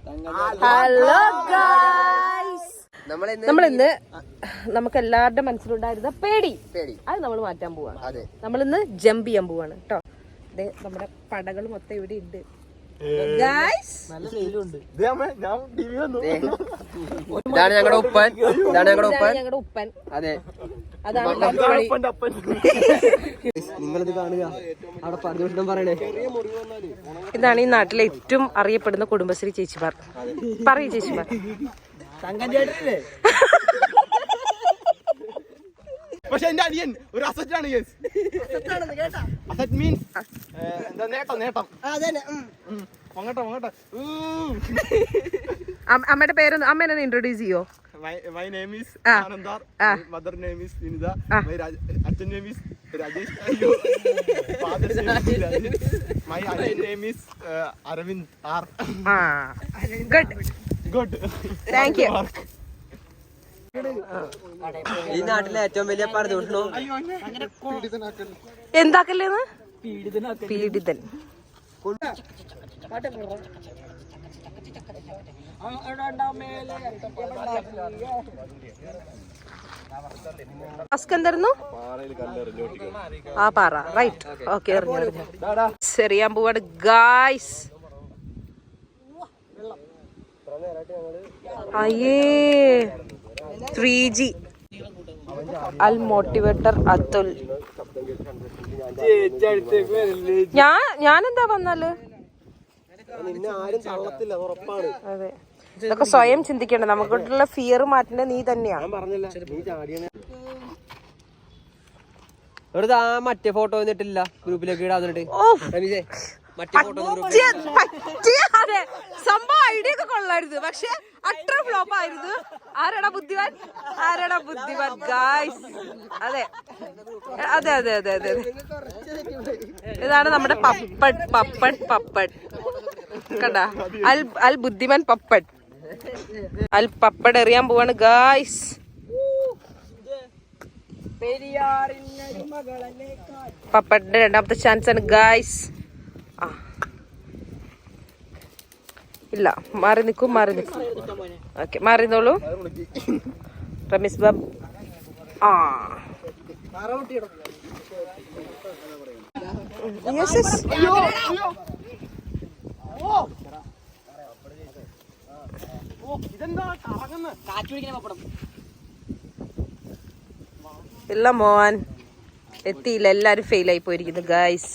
Hello guys, നമ്മളിന്ന് നമുക്ക് എല്ലാവരുടെ മനസ്സിലുണ്ടായിരുന്ന പേടി അത് നമ്മൾ മാറ്റാൻ പോവാണ്. നമ്മളിന്ന് ജമ്പ് ചെയ്യാൻ പോവാണ് കേട്ടോ. അതെ, നമ്മുടെ പടകൾ മൊത്തം ഇവിടെ ഉണ്ട്. ഇതാണ് ഞങ്ങളുടെ ഉപ്പൻ. ഞങ്ങളുടെ ഉപ്പൻ. അതെ, നിങ്ങളിത് കാണുക. അവിടെ പറഞ്ഞോട്ടും പറയണേ. ഇതാണ് ഈ നാട്ടിലെ ഏറ്റവും അറിയപ്പെടുന്ന കുടുംബശ്രീ ചേച്ചിമാർ. പറയൂ ചേച്ചിമാർ. പക്ഷെ എന്റെ അനിയൻ ഒരു അസറ്റാണ്. അസറ്റ് മീൻസ് നേട്ടം. അമ്മയുടെ പേരൊന്ന് അമ്മേനെ ഇൻട്രൊഡ്യൂസ് ചെയ്യോ? My name is Anandar. Mother name is Vinida. My Achan name is Rajesh. Father's name is Rajesh. My Achan name is Aravind R. Good. Thank you. ഈ നാട്ടിലെ ഏറ്റവും വലിയ പറഞ്ഞോട്ടോ എന്താക്കല്ലേന്ന്? പീഡിതൻ. എന്തായിരുന്നു? ആ പാറ. റൈറ്റ്. ഓക്കെ, എറിയാൻ പോവാണ് ഗായ്സ്. അയ്യേ, 3G അൽ മോട്ടിവേറ്റർ അതുൽ. ഞാനെന്താ വന്നാല്? അതെ, ഇതൊക്കെ സ്വയം ചിന്തിക്കണ്ട. നമുക്കുള്ള ഫിയർ മാറ്റേണ്ട നീ തന്നെയാ. മറ്റേ ഫോട്ടോ വന്നിട്ടില്ല, ഗ്രൂപ്പിലേക്ക് ഇടാന്നിട്ട്. അതെ, സംഭവം ഐഡിയ ഒക്കെ കൊള്ളായിരുന്നു, പക്ഷെ അത്ര ഫ്ലോപ്പ് ആയിരുന്നു. ആരാടാ ബുദ്ധിമാൻ ഗായ്സ്? അതെ അതെ അതെ അതെ അതെ ഇതാണ് നമ്മുടെ പപ്പട് കണ്ട. അൽ ബുദ്ധിമാൻ പപ്പട്. അൽ പപ്പട് എറിയാൻ പോവാണ് ഗായ്സ്. പപ്പടിന്റെ രണ്ടാമത്തെ ചാൻസ് ആണ് ഗായ്സ്. ഇല്ല, മാറി നിൽക്കും. ഓക്കെ, മാറിന്നോളൂ റമീസ് ബാബ്. ഇല്ല മോൻ, എത്തിയില്ല. എല്ലാരും ഫെയിൽ ആയി പോയിരിക്കുന്നു ഗായ്സ്.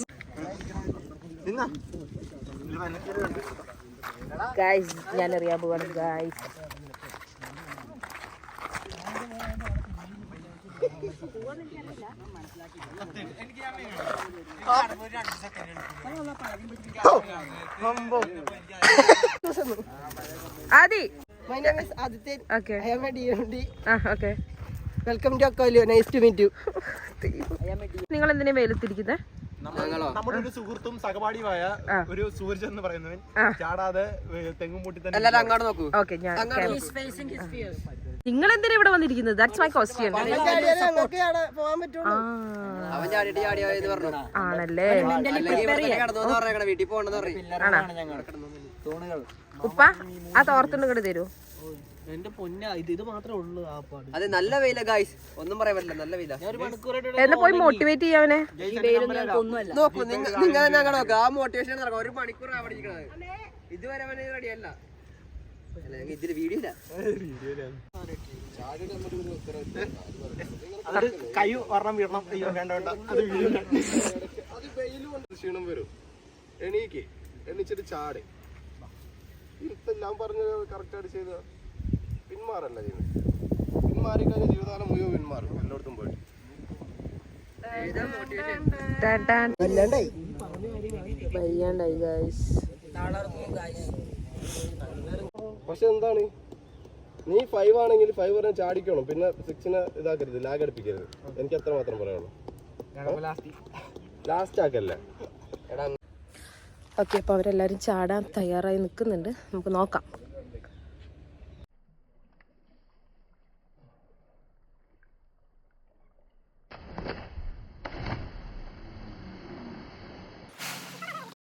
ഗായ്സ്, ഞാൻ അറിയാൻ പോവാണ് guys. Aadi, My name is Adityan. Okay. I am a DMD. Okay. Welcome to Akkalio. Nice to meet you. നിങ്ങൾ എന്തിനാ വെയിലത്തിരിക്കുന്നത്? നമ്മുടെ ഒരു സുഹൃത്തും സഹപാഠിയുമായ ഒരു സൂരജ് എന്ന് പറയുന്നവൻ ചാടാതെ തെങ്ങും മൂട്ടി തന്നെ. എല്ലാരും അങ്ങോട്ട് നോക്കൂ. ഓക്കെ, നിങ്ങൾ എന്തിനാ ഇവിടെ വന്നിരിക്കുന്നത്? That's my question. ആണല്ലേ? വീട്ടിൽ പോകണമെന്ന് ഉപ്പ ആ തോർത്തുണ്ട് ഇങ്ങോട്ട് തരൂ. അതെ, നല്ല വെയില ഗായ്സ്, ഒന്നും പറയാൻ പറ്റില്ല. നല്ല വെയില. എന്നാ പോയി മോട്ടിവേറ്റ് ചെയ്യാവനെ. നോക്കൂ, നിങ്ങൾ തന്നെ നോക്കാം. ആ മോട്ടിവേഷൻ നടക്കാം. 1 മണിക്കൂർ അവിടെ ഇരിക്കണത്. ഇതുവരെ റെഡിയല്ല. ഇതില് വീഡിയോ ഇല്ല. കൈ ഒരെണ്ണം വീഴണം. വേണ്ട, അത് വീഴില്ല. ക്ഷീണം വരും. എണീച്ചിട്ട് ചാട്. ഇതെല്ലാം പറഞ്ഞ് കറക്റ്റായിട്ട് ചെയ്ത പിന്മാറല്ല ചെയ്യുന്നത്. പിന്മാറിക്കഴിഞ്ഞാൽ ജീവിതകാലം മുഴുവൻ പിന്മാറും. എല്ലായിടത്തും പോയിട്ട് പക്ഷെ എന്താണ്, നീ 5 ആണെങ്കിൽ 5 വരെ ചാടിക്കണം. പിന്നെ 6നെ ഇതാക്കരുത്, ലാഗ് അടുപ്പിക്കരുത്. എനിക്ക് എത്ര മാത്രം പറയാനുള്ളൂ. ലാസ്റ്റ് ആക്കല്ലേ. ഓക്കെ, അപ്പോൾ അവരെല്ലാവരും ചാടാൻ തയ്യാറായി നിൽക്കുന്നുണ്ട്. നമുക്ക് നോക്കാം.